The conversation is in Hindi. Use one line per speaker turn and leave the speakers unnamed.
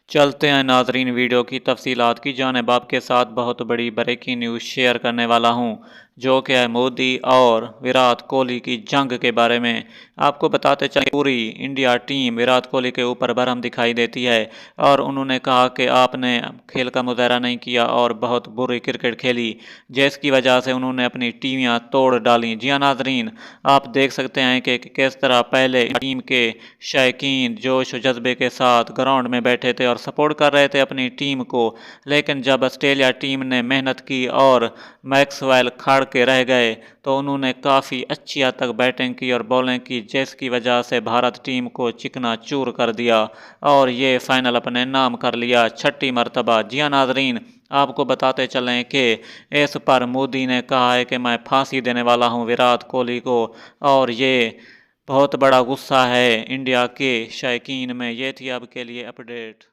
चलते हैं नाजरीन वीडियो की तफसीलात की जानिब आपके साथ बहुत बड़ी ब्रेकिंग न्यूज़ शेयर करने वाला हूं, जो कि है मोदी और विराट कोहली की जंग के बारे में। आपको बताते चलें पूरी इंडिया टीम विराट कोहली के ऊपर भरम दिखाई देती है और उन्होंने कहा कि आपने खेल का मुजाहरा नहीं किया और बहुत बुरी क्रिकेट खेली, जिसकी वजह से उन्होंने अपनी टीमियां तोड़ डाली। जी हाँ नाजरीन, आप देख सकते हैं कि किस तरह पहले टीम के शायकीन जोश और जज्बे के साथ ग्राउंड में बैठे थे और सपोर्ट कर रहे थे अपनी टीम को, लेकिन जब ऑस्ट्रेलिया टीम ने मेहनत की और मैक्सवेल खड़ के रह गए तो उन्होंने काफ़ी अच्छी हद तक बैटिंग की और बॉलिंग की, जिसकी वजह से भारत टीम को चिकना चूर कर दिया और ये फाइनल अपने नाम कर लिया 6ठी मरतबा। जी हाँ नाजरीन, आपको बताते चलें कि इस पर मोदी ने कहा है कि मैं फांसी देने वाला हूं विराट कोहली को, और ये बहुत बड़ा गुस्सा है इंडिया के शायकीन में। ये थी आपके लिए अपडेट।